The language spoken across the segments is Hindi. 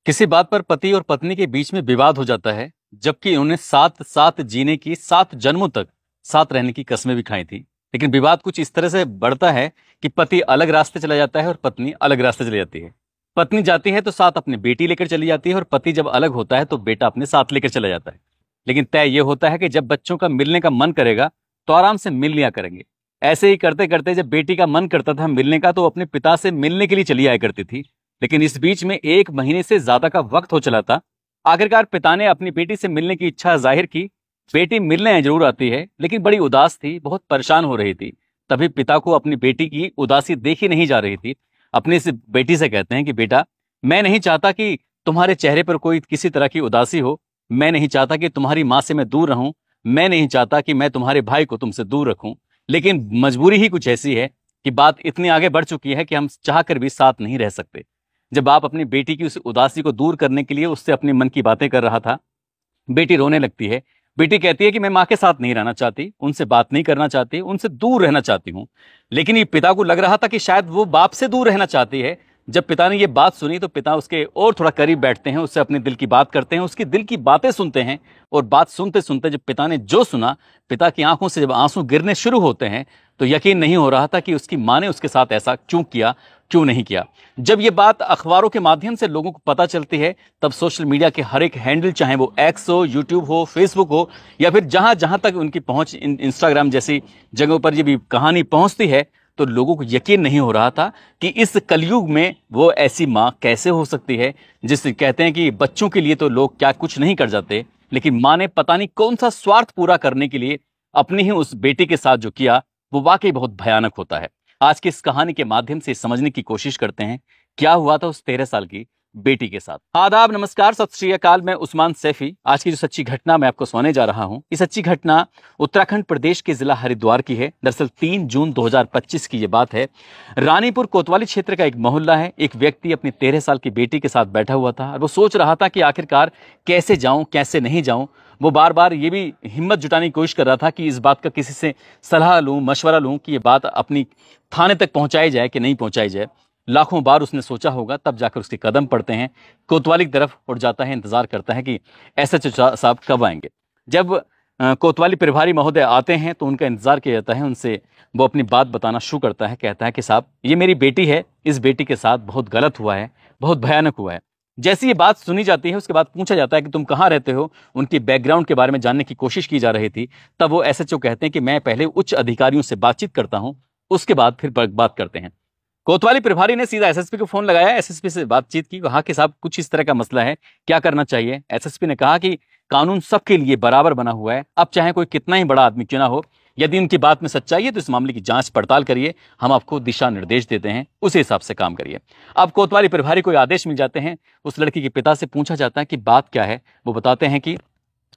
किसी बात पर पति और पत्नी के बीच में विवाद हो जाता है, जबकि उन्होंने साथ साथ जीने की 7 जन्मों तक साथ रहने की कस्में भी खाई थी। लेकिन विवाद कुछ इस तरह से बढ़ता है कि पति अलग रास्ते चला जाता है और पत्नी अलग रास्ते चली जाती है। पत्नी जाती है तो साथ अपनी बेटी लेकर चली जाती है और पति जब अलग होता है तो बेटा अपने साथ लेकर चला जाता है। लेकिन तय ये होता है कि जब बच्चों का मिलने का मन करेगा तो आराम से मिल लिया करेंगे। ऐसे ही करते करते जब बेटी का मन करता था मिलने का तो अपने पिता से मिलने के लिए चली आया करती थी। लेकिन इस बीच में 1 महीने से ज्यादा का वक्त हो चला था। आखिरकार पिता ने अपनी बेटी से मिलने की इच्छा जाहिर की। बेटी मिलने जरूर आती है लेकिन बड़ी उदास थी, बहुत परेशान हो रही थी। तभी पिता को अपनी बेटी की उदासी देखी नहीं जा रही थी। अपनी इस बेटी से कहते हैं कि बेटा, मैं नहीं चाहता कि तुम्हारे चेहरे पर कोई किसी तरह की उदासी हो। मैं नहीं चाहता कि तुम्हारी माँ से मैं दूर रहूं। मैं नहीं चाहता कि मैं तुम्हारे भाई को तुमसे दूर रखूं। लेकिन मजबूरी ही कुछ ऐसी है कि बात इतनी आगे बढ़ चुकी है कि हम चाहकर भी साथ नहीं रह सकते। जब आप अपनी बेटी की उस उदासी को दूर करने के लिए उससे अपने मन की बातें कर रहा था, बेटी रोने लगती है। बेटी कहती है कि मैं माँ के साथ नहीं रहना चाहती, उनसे बात नहीं करना चाहती, उनसे दूर रहना चाहती हूँ। लेकिन ये पिता को लग रहा था कि शायद वो बाप से दूर रहना चाहती है। जब पिता ने ये बात सुनी तो पिता उसके और थोड़ा करीब बैठते हैं, उससे अपने दिल की बात करते हैं, उसकी दिल की बातें सुनते हैं। और बात सुनते सुनते जब पिता ने जो सुना, पिता की आंखों से जब आंसू गिरने शुरू होते हैं तो यकीन नहीं हो रहा था कि उसकी माँ ने उसके साथ ऐसा क्यों किया, क्यों नहीं किया। जब ये बात अखबारों के माध्यम से लोगों को पता चलती है तब सोशल मीडिया के हर एक हैंडल, चाहे वो एक्स हो, यूट्यूब हो, फेसबुक हो, या फिर जहां जहां तक उनकी पहुंच इंस्टाग्राम जैसी जगहों पर ये भी कहानी पहुंचती है, तो लोगों को यकीन नहीं हो रहा था कि इस कलयुग में वो ऐसी माँ कैसे हो सकती है। जिससे कहते हैं कि बच्चों के लिए तो लोग क्या कुछ नहीं कर जाते, लेकिन माँ ने पता नहीं कौन सा स्वार्थ पूरा करने के लिए अपनी ही उस बेटी के साथ जो किया वो वाकई बहुत भयानक होता है। आज की इस कहानी के माध्यम से समझने की कोशिश करते हैं क्या हुआ था उस 13 साल की बेटी के साथ। आदाब, नमस्कार, सत श्री अकाल। मैं उस्मान सैफी। आज की जो सच्ची घटना मैं आपको सुनाने जा रहा हूं, ये सच्ची घटना उत्तराखंड प्रदेश के जिला हरिद्वार की है। दरअसल 3 जून 2025 की ये बात है। रानीपुर कोतवाली क्षेत्र का एक मोहल्ला है। एक व्यक्ति अपनी 13 साल की बेटी के साथ बैठा हुआ था और वो सोच रहा था कि आखिरकार कैसे जाऊं, कैसे नहीं जाऊं। वो बार बार ये भी हिम्मत जुटाने की कोशिश कर रहा था कि इस बात का किसी से सलाह लूं, मशवरा लूं कि ये बात अपनी थाने तक पहुंचाई जाए कि नहीं पहुंचाई जाए। लाखों बार उसने सोचा होगा, तब जाकर उसके कदम पड़ते हैं कोतवाली की तरफ और जाता है, इंतजार करता है कि एसएचओ साहब कब आएंगे। जब कोतवाली प्रभारी महोदय आते हैं तो उनका इंतजार किया जाता है। उनसे वो अपनी बात बताना शुरू करता है। कहता है कि साहब, ये मेरी बेटी है, इस बेटी के साथ बहुत गलत हुआ है, बहुत भयानक हुआ है। जैसी ये बात सुनी जाती है उसके बाद पूछा जाता है कि तुम कहाँ रहते हो, उनकी बैकग्राउंड के बारे में जानने की कोशिश की जा रही थी। तब वो एसएचओ कहते हैं कि मैं पहले उच्च अधिकारियों से बातचीत करता हूँ, उसके बाद फिर बात करते हैं। कोतवाली प्रभारी ने सीधा एसएसपी को फोन लगाया, एसएसपी से बातचीत की, कहा कि साहब कुछ इस तरह का मसला है, क्या करना चाहिए। एसएसपी ने कहा कि कानून सबके लिए बराबर बना हुआ है, अब चाहे कोई कितना ही बड़ा आदमी क्यों ना हो, यदि उनकी बात में सच्चाई है तो इस मामले की जांच पड़ताल करिए, हम आपको दिशा निर्देश देते हैं, उसी हिसाब से काम करिए। अब कोतवाली प्रभारी को आदेश मिल जाते हैं। उस लड़की के पिता से पूछा जाता है कि बात क्या है। वो बताते हैं कि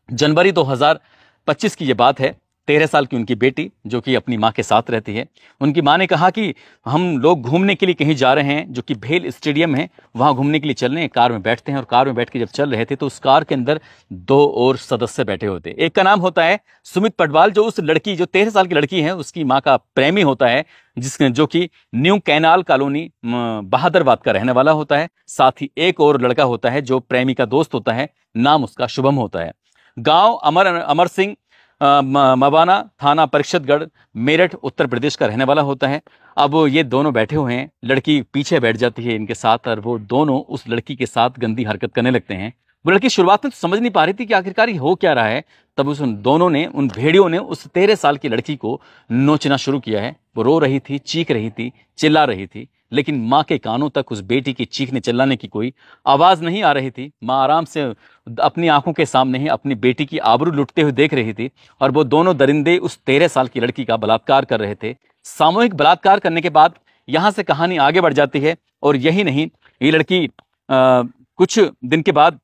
जनवरी 2025 की ये बात है। 13 साल की उनकी बेटी जो कि अपनी माँ के साथ रहती है, उनकी माँ ने कहा कि हम लोग घूमने के लिए कहीं जा रहे हैं, जो कि भेल स्टेडियम है, वहाँ घूमने के लिए चल रहे हैं। कार में बैठते हैं और कार में बैठ के जब चल रहे थे तो उस कार के अंदर 2 और सदस्य बैठे होते। एक का नाम होता है सुमित पटवाल, जो उस लड़की, जो 13 साल की लड़की है, उसकी माँ का प्रेमी होता है, जो कि न्यू कैनाल कॉलोनी बहादुराबाद का रहने वाला होता है। साथ ही एक और लड़का होता है जो प्रेमी का दोस्त होता है, नाम उसका शुभम होता है। गांव अमर सिंह, मवाना, थाना परिषदगढ़, मेरठ, उत्तर प्रदेश का रहने वाला होता है। अब ये दोनों बैठे हुए हैं, लड़की पीछे बैठ जाती है इनके साथ और वो दोनों उस लड़की के साथ गंदी हरकत करने लगते हैं। वो लड़की शुरुआत में तो समझ नहीं पा रही थी कि आखिरकार ये हो क्या रहा है। तब उस दोनों ने, उन भेड़ियों ने उस 13 साल की लड़की को नोचना शुरू किया है। वो रो रही थी, चीख रही थी, चिल्ला रही थी, लेकिन माँ के कानों तक उस बेटी की चीखने चिल्लाने की कोई आवाज नहीं आ रही थी। माँ आराम से अपनी आंखों के सामने ही अपनी बेटी की आबरू लुटते हुए देख रही थी और वो दोनों दरिंदे उस 13 साल की लड़की का बलात्कार कर रहे थे। सामूहिक बलात्कार करने के बाद यहां से कहानी आगे बढ़ जाती है। और यही नहीं, ये लड़की कुछ दिन के बाद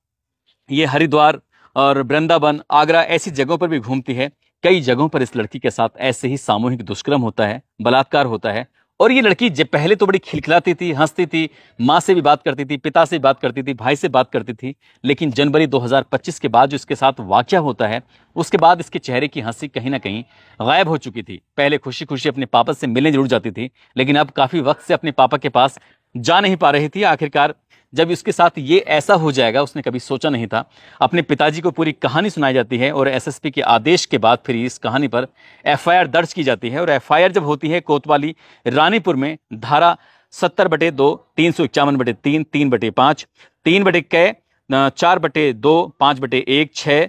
ये हरिद्वार और वृंदावन, आगरा ऐसी जगहों पर भी घूमती है। कई जगहों पर इस लड़की के साथ ऐसे ही सामूहिक दुष्कर्म होता है, बलात्कार होता है। और ये लड़की जब पहले तो बड़ी खिलखिलाती थी, हंसती थी, माँ से भी बात करती थी, पिता से बात करती थी, भाई से बात करती थी। लेकिन जनवरी 2025 के बाद जो इसके साथ वाकया होता है, उसके बाद इसके चेहरे की हंसी कहीं ना कहीं गायब हो चुकी थी। पहले खुशी खुशी अपने पापा से मिलने जरूर जाती थी, लेकिन अब काफी वक्त से अपने पापा के पास जा नहीं पा रही थी। आखिरकार जब इसके साथ ये ऐसा हो जाएगा उसने कभी सोचा नहीं था। अपने पिताजी को पूरी कहानी सुनाई जाती है और एसएसपी के आदेश के बाद फिर इस कहानी पर एफआईआर दर्ज की जाती है। और एफआईआर जब होती है कोतवाली रानीपुर में धारा 70/2, 351/3, 3/5, 3/क, 4/2, 5/1, 6,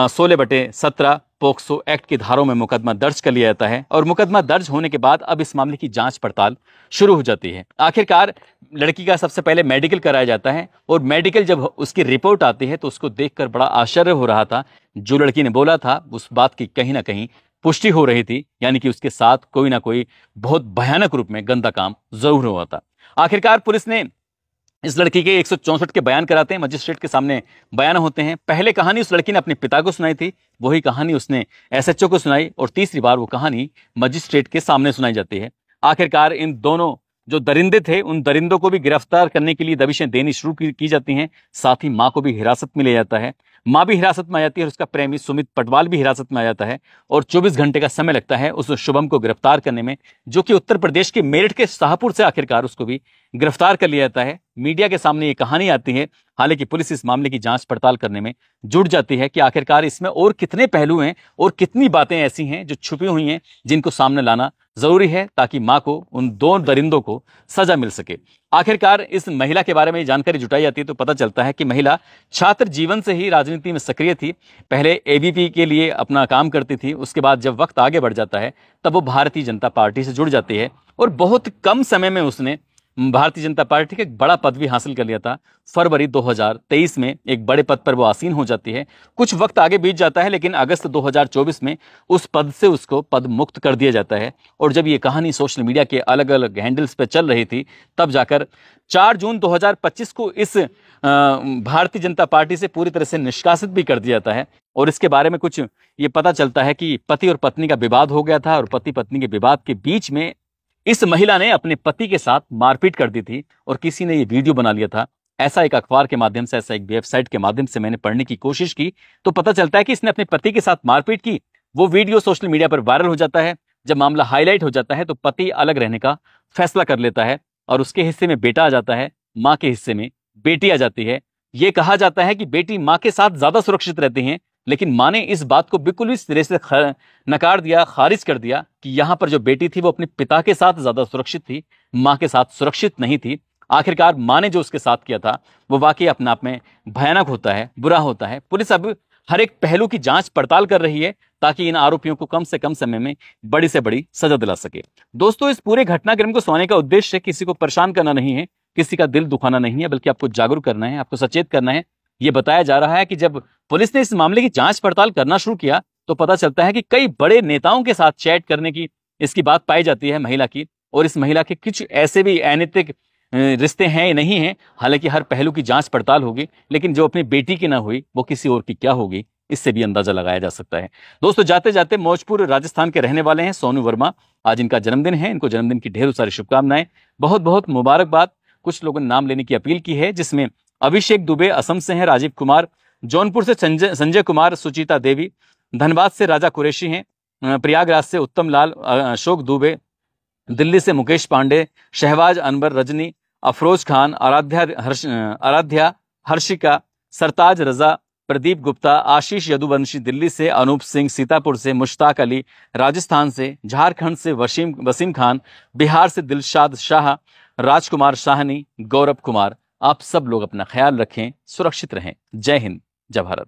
16/17 पोक्सो एक्ट की धाराओं में मुकदमा दर्ज कर लिया जाता है। और मुकदमा दर्ज होने के बाद अब इस मामले की जांच पड़ताल शुरू हो जाती है। आखिरकार लड़की का सबसे पहले मेडिकल कराया जाता है और मेडिकल जब उसकी रिपोर्ट आती है तो उसको देखकर बड़ा आश्चर्य हो रहा था। जो लड़की ने बोला था उस बात की कहीं ना कहीं पुष्टि हो रही थी, यानी कि उसके साथ कोई ना कोई बहुत भयानक रूप में गंदा काम जरूर हुआ था। आखिरकार पुलिस ने इस लड़की के 164 के बयान कराते हैं, मजिस्ट्रेट के सामने बयान होते हैं। पहले कहानी उस लड़की ने अपने पिता को सुनाई थी, वही कहानी उसने एसएचओ को सुनाई और तीसरी बार वो कहानी मजिस्ट्रेट के सामने सुनाई जाती है। आखिरकार इन दोनों जो दरिंदे थे उन दरिंदों को भी गिरफ्तार करने के लिए दबिशें देनी शुरू की जाती हैं। साथ ही मां को भी हिरासत में लिया जाता है। मां भी हिरासत में आ जाती है और उसका प्रेमी सुमित पटवाल भी हिरासत में आ जाता है और 24 घंटे का समय लगता है उस शुभम को गिरफ्तार करने में, जो कि उत्तर प्रदेश के मेरठ के शाहपुर से आखिरकार उसको भी गिरफ्तार कर लिया जाता है। मीडिया के सामने ये कहानी आती है। हालांकि पुलिस इस मामले की जांच पड़ताल करने में जुट जाती है कि आखिरकार इसमें और कितने पहलू हैं और कितनी बातें ऐसी हैं जो छुपी हुई हैं जिनको सामने लाना जरूरी है ताकि मां को, उन दो दरिंदों को सजा मिल सके। आखिरकार इस महिला के बारे में जानकारी जुटाई जाती है तो पता चलता है कि महिला छात्र जीवन से ही राजनीति में सक्रिय थी। पहले एबीपी के लिए अपना काम करती थी, उसके बाद जब वक्त आगे बढ़ जाता है तब वो भारतीय जनता पार्टी से जुड़ जाती है और बहुत कम समय में उसने भारतीय जनता पार्टी का एक बड़ा पद भी हासिल कर लिया था। फरवरी 2023 में एक बड़े पद पर वो आसीन हो जाती है। कुछ वक्त आगे बीत जाता है लेकिन अगस्त 2024 में उस पद से उसको पद मुक्त कर दिया जाता है। और जब ये कहानी सोशल मीडिया के अलग अलग हैंडल्स पे चल रही थी तब जाकर 4 जून 2025 को इस भारतीय जनता पार्टी से पूरी तरह से निष्कासित भी कर दिया जाता है। और इसके बारे में कुछ ये पता चलता है कि पति और पत्नी का विवाद हो गया था और पति पत्नी के विवाद के बीच में इस महिला ने अपने पति के साथ मारपीट कर दी थी और किसी ने ये वीडियो बना लिया था। ऐसा एक अखबार के माध्यम से, ऐसा एक वेबसाइट के माध्यम से मैंने पढ़ने की कोशिश की तो पता चलता है कि इसने अपने पति के साथ मारपीट की। वो वीडियो सोशल मीडिया पर वायरल हो जाता है। जब मामला हाईलाइट हो जाता है तो पति अलग रहने का फैसला कर लेता है और उसके हिस्से में बेटा आ जाता है, माँ के हिस्से में बेटी आ जाती है। ये कहा जाता है कि बेटी माँ के साथ ज्यादा सुरक्षित रहती है, लेकिन माँ ने इस बात को बिल्कुल भी सिरे से नकार दिया, खारिज कर दिया कि यहाँ पर जो बेटी थी वो अपने पिता के साथ ज्यादा सुरक्षित थी, माँ के साथ सुरक्षित नहीं थी। आखिरकार माँ ने जो उसके साथ किया था वो वाकई अपने आप में भयानक होता है, बुरा होता है। पुलिस अब हर एक पहलू की जांच पड़ताल कर रही है ताकि इन आरोपियों को कम से कम समय में बड़ी से बड़ी सजा दिला सके। दोस्तों, इस पूरे घटनाक्रम को सुनाने का उद्देश्य किसी को परेशान करना नहीं है, किसी का दिल दुखाना नहीं है, बल्कि आपको जागरूक करना है, आपको सचेत करना है। ये बताया जा रहा है कि जब पुलिस ने इस मामले की जांच पड़ताल करना शुरू किया तो पता चलता है कि कई बड़े नेताओं के साथ चैट करने की इसकी बात पाई जाती है महिला की। और इस महिला के कुछ ऐसे भी अनैतिक रिश्ते हैं या नहीं हैं। हालांकि हर पहलू की जांच पड़ताल होगी, लेकिन जो अपनी बेटी की ना हुई वो किसी और की क्या होगी, इससे भी अंदाजा लगाया जा सकता है। दोस्तों, जाते जाते मौजपुर राजस्थान के रहने वाले हैं सोनू वर्मा। आज इनका जन्मदिन है, इनको जन्मदिन की ढेरों सारी शुभकामनाएं, बहुत बहुत मुबारकबाद। कुछ लोगों ने नाम लेने की अपील की है, जिसमें अभिषेक दुबे असम से हैं, राजीव कुमार, जौनपुर से संजय कुमार, सुचिता देवी, धनबाद से राजा कुरैशी हैं, प्रयागराज से उत्तम लाल, अशोक दुबे, दिल्ली से मुकेश पांडे, शहबाज अनवर, रजनी, अफरोज खान, आराध्या, हर्षिका, सरताज रजा, प्रदीप गुप्ता, आशीष यदुवंशी दिल्ली से, अनूप सिंह सीतापुर से, मुश्ताक अली राजस्थान से, झारखंड से वसीम खान, बिहार से दिलशाद शाह, राजकुमार शाहनी, गौरव कुमार। आप सब लोग अपना ख्याल रखें, सुरक्षित रहें। जय हिंद, जय भारत।